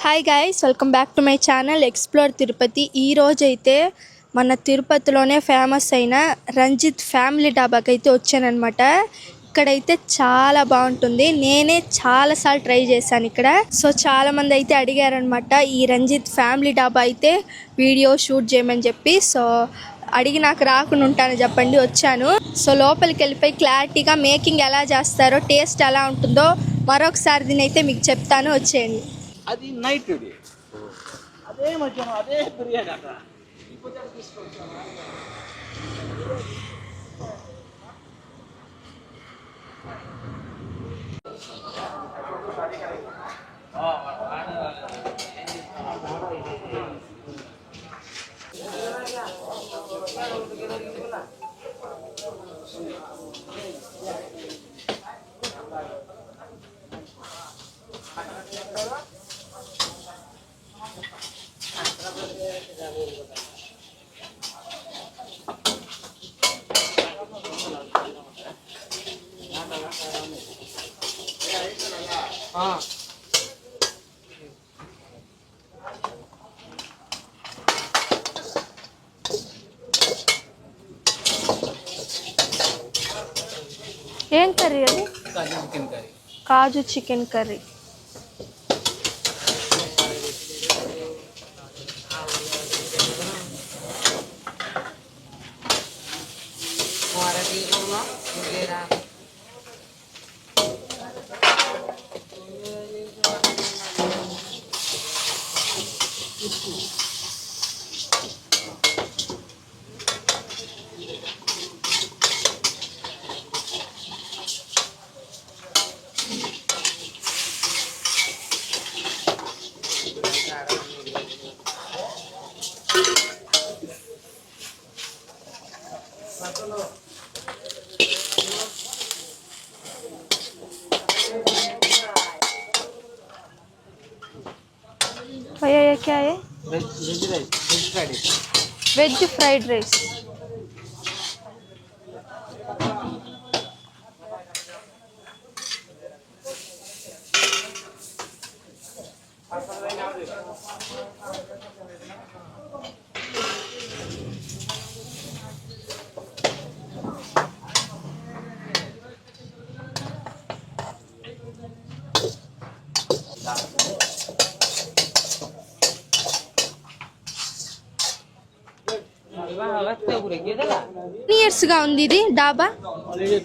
Hi guys, welcome back to my channel explore Tirupati. ఈ రోజు అయితే మన తిరుపతిలోనే ఫేమస్ అయిన రంజిత్ ఫ్యామిలీ డాబాకి అయితే వచ్చానమాట. ఇక్కడైతే చాలా బాగుంటుంది. నేనే చాలాసార్లు ట్రై చేశాను ఇక్కడ. సో చాలా మంది అయితే అడిగారనమాట ఈ రంజిత్ ఫ్యామిలీ డాబా అయితే వీడియో షూట్ చేయమని చెప్పి. సో అడిగి నాకు రాకుండా ఉంటాను చెప్పండి, వచ్చాను. సో లోపలికి వెళ్ళిపోయి క్లారిటీగా మేకింగ్ ఎలా చేస్తారో, టేస్ట్ ఎలా ఉంటుందో మరొకసారి దీనైతే మీకు చెప్తాను, వచ్చేయండి. అది నైట్ అదే మధ్యాహ్నం అదే బిర్యానీ అక్కడ ఏం కర్రీ అది? కాజు చికెన్ కర్రీ. भैया ये क्या है? Veg fried rice. ఇయర్స్ గా ఉంది ఇది డాబా?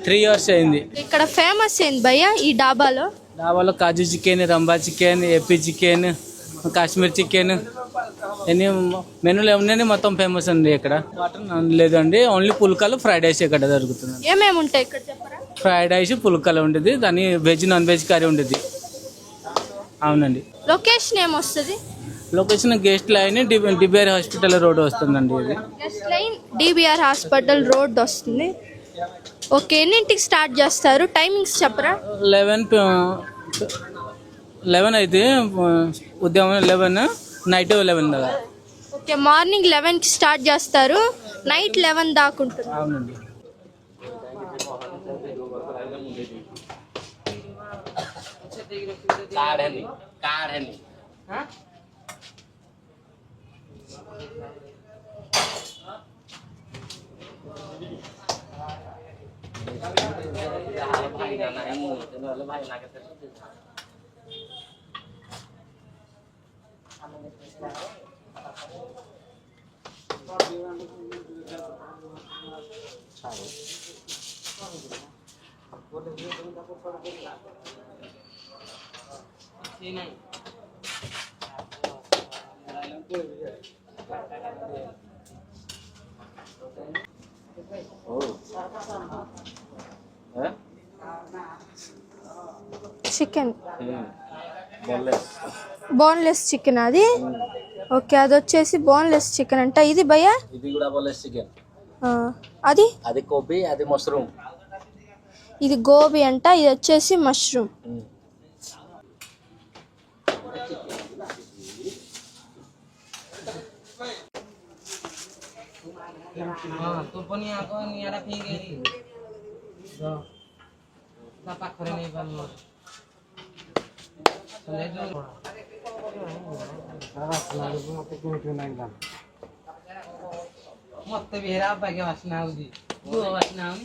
3 years అయింది. ఇక్కడ ఫేమస్ ఏంది భయ్యా ఈ డాబాలో? డాబాలో కాజు చికెన్, రంబా chicken, AP chicken, Kashmir chicken, ఎన్ని మెనూలు ఏమున్నాయి మొత్తం ఫేమస్ అండి. ఇక్కడ మటన్ లేదండి, ఓన్లీ పుల్కాలు ఫ్రైడ్ రైస్ ఇక్కడ దొరుకుతుంది. ఏమేమి ఉంటాయి ఇక్కడ చెప్పరా? ఫ్రైడ్ రైస్, పుల్కాలు ఉంటుంది, దాని వెజ్ నాన్ వెజ్ కర్రీ ఉంటుంది. అవునండి. లొకేషన్ ఏమొస్తుంది? Location guest line DBR hospital road వస్తుందండి. ఇది guest line DBR hospital road వస్తుంది. ఓకే, ఎన్నింటికి స్టార్ట్ చేస్తారు? టైమింగ్స్ చెప్పరా? 11 అయితే ఉదయం 11, నైట్ 11 దాకా. ఓకే, మార్నింగ్ 11కి స్టార్ట్ చేస్తారు, నైట్ 11 దాకా ఉంటుంది. అవునండి. చికెన్ బోన్లెస్ చికెన్ అది. ఓకే, అది వచ్చేసి బోన్లెస్ చికెన్ అంట. ఇది భయ్యా? ఇది కూడా బోన్లెస్ చికెన్. అది గోబీ, అది మష్రూమ్. ఇది గోబీ అంట, ఇది వచ్చేసి మష్రూమ్. మొత్తం వేరే అబ్బాయికి వస్తున్నావుది వస్తున్నావు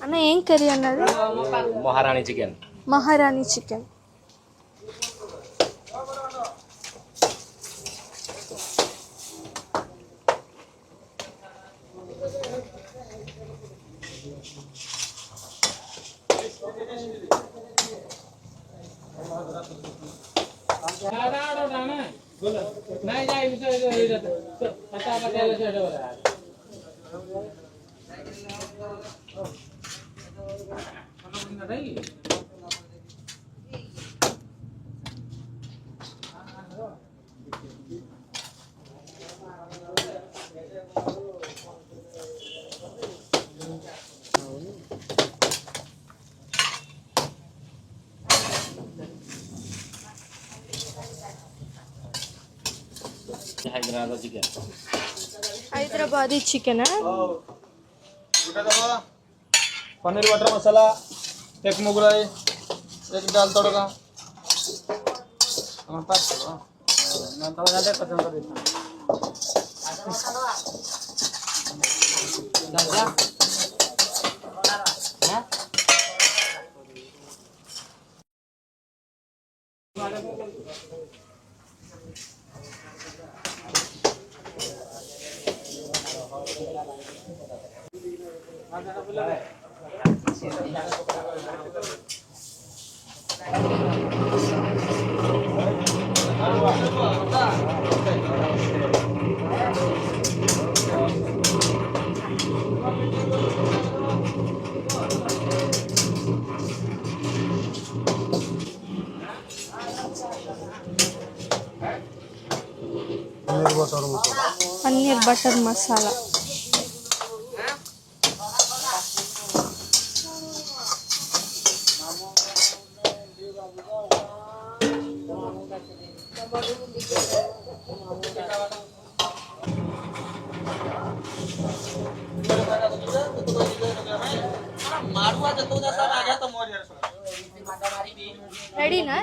అన్న ఏం కర్రీ అన్నది? Maharani chicken. Maharani chicken. Hyderabad chicken. Hyderabadi chicken. Paneer butter masala, एक मुगलाई, एक दाल तड़का. పన్నీర్ బటర్ మసాలా. రెడీనా?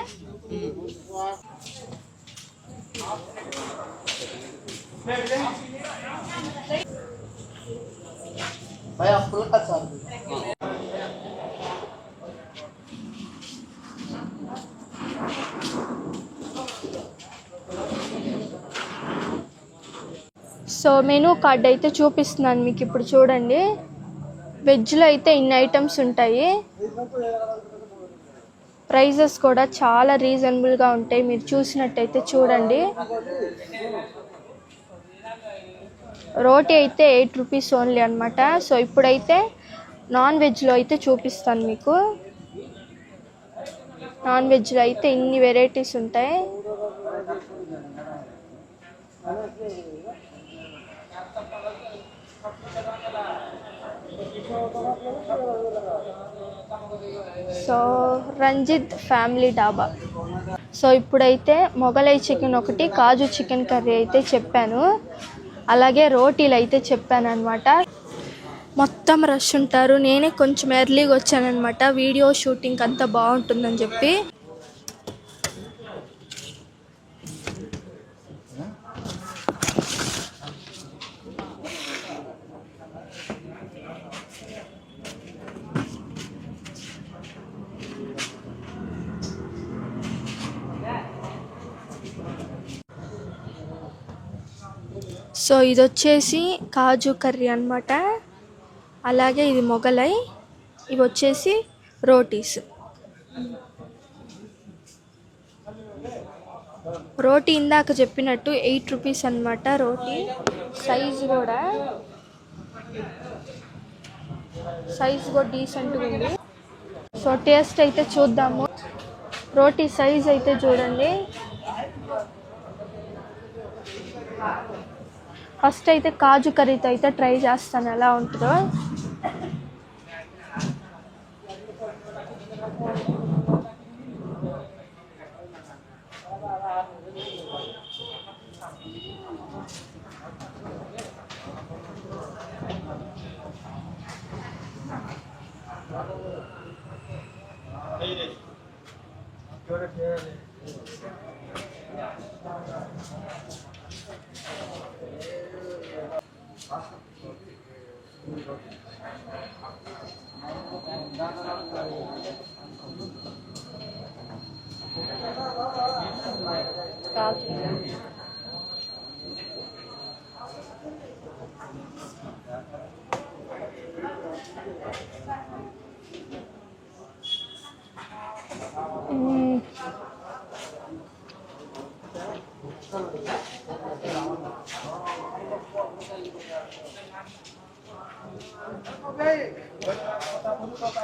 సో మెనూ కార్డ్ అయితే చూపిస్తున్నాను మీకు ఇప్పుడు చూడండి. వెజ్లో అయితే ఇన్ని ఐటమ్స్ ఉంటాయి. ప్రైజెస్ కూడా చాలా రీజనబుల్గా ఉంటాయి. మీరు చూసినట్టయితే చూడండి. రోటీ అయితే 8 రూపీస్ ఓన్లీ అనమాట. సో ఇప్పుడైతే నాన్ వెజ్లో అయితే చూపిస్తాను మీకు. నాన్ వెజ్లో అయితే ఇన్ని వెరైటీస్ ఉంటాయి. సో రంజిత్ ఫ్యామిలీ డాబా. సో ఇప్పుడైతే మొగలై చికెన్ ఒకటి, కాజు చికెన్ కర్రీ అయితే చెప్పాను. అలాగే రోటీలు అయితే చెప్పాను అనమాట. మొత్తం రష్ ఉంటారు. నేనే కొంచెం ఎర్లీగా వచ్చానమాట, వీడియో షూటింగ్ అంతా బాగుంటుందని చెప్పి. సో ఇది వచ్చేసి కాజు కర్రీ అనమాట. అలాగే ఇది మొగలై, ఇవి వచ్చేసి రోటీస్. రోటీ ఇందాక చెప్పినట్టు 8 రూపీస్ అనమాట రోటీ. సైజు కూడా డీసెంట్గా ఉంది. సో టేస్ట్ అయితే చూద్దాము. రోటీ సైజ్ అయితే చూడండి. ఫస్ట్ అయితే కాజు కర్రీతో అయితే ట్రై చేస్తాను ఎలా ఉంటుందో.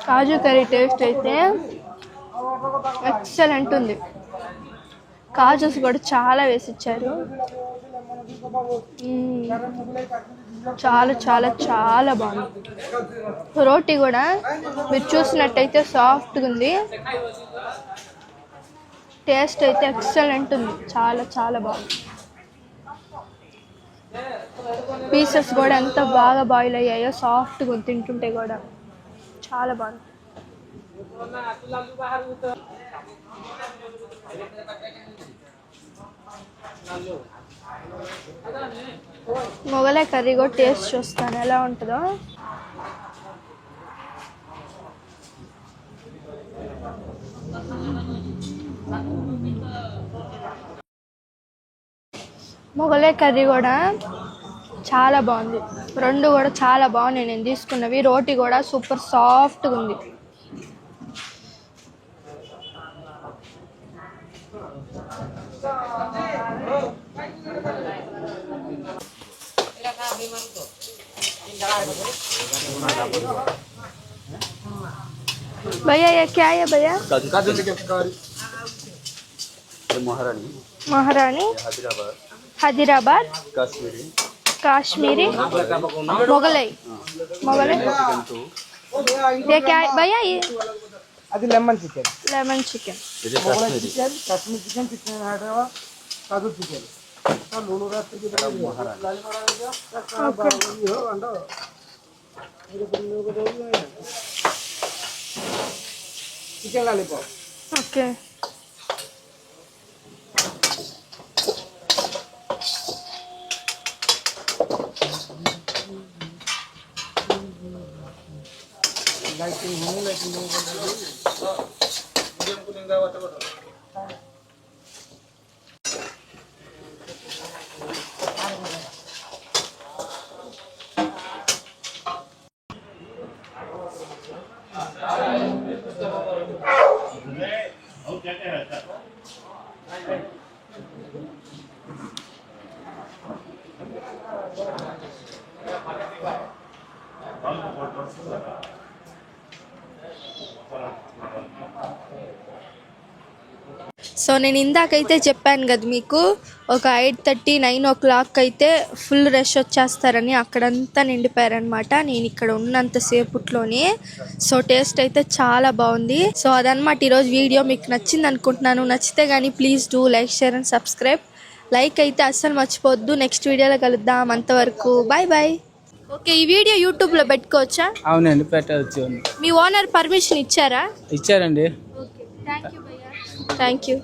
కాజు కర్రీ టేస్ట్ అయితే ఎక్సలెంట్ ఉంది. కాజుస్ కూడా చాలా వేసిచ్చారు. చాలా చాలా చాలా బాగుంది. రోటీ కూడా మీరు చూసినట్టయితే సాఫ్ట్గా ఉంది. టేస్ట్ అయితే ఎక్సలెంట్ ఉంది. చాలా చాలా బాగుంది. పీసెస్ కూడా ఎంత బాగా బాయిల్ అయ్యాయో, సాఫ్ట్గా ఉంది. తింటుంటే కూడా చాలా బాగుంది. మొగలై కర్రీ కూడా టేస్ట్ చూస్తాను ఎలా ఉంటుందో. మొగలై కర్రీ కూడా చాలా బాగుంది. రెండు కూడా చాలా బాగున్నాయి నేను తీసుకున్నవి. రోటీ కూడా సూపర్ సాఫ్ట్గా ఉంది. भैया ये क्या है भैया? महारानी, हैदराबाद, काश्मीरी, मोगलई. ये क्या है भैया? ये అది lemon chicken. Lemon chicken, chicken, Kashmir chicken, chicken Hyderabad, kaju chicken. లూలు రాత్రికి చికెన్ లాలీపాప్. ఓకే. लाइटिंग हो लाइटिंग हो సో నేను ఇందాకైతే చెప్పాను కదా మీకు, ఒక 8:30, 9 o'clock అయితే ఫుల్ రష్ వచ్చేస్తారని. అక్కడంతా నిండిపోయారనమాట నేను ఇక్కడ ఉన్నంతసేపుట్లోనే. సో టేస్ట్ అయితే చాలా బాగుంది. సో అదనమాట ఈరోజు వీడియో. మీకు నచ్చింది అనుకుంటున్నాను. నచ్చితే కానీ please do like, share and subscribe. Like అయితే అస్సలు మర్చిపోవద్దు. నెక్స్ట్ వీడియోలో కలుద్దాం, అంతవరకు బాయ్ బాయ్. ఓకే, ఈ వీడియో యూట్యూబ్లో పెట్టుకోవచ్చా? అవునండి, పెట్టవచ్చు. మీ ఓనర్ పర్మిషన్ ఇచ్చారా? ఇచ్చారండి. Okay, thank you.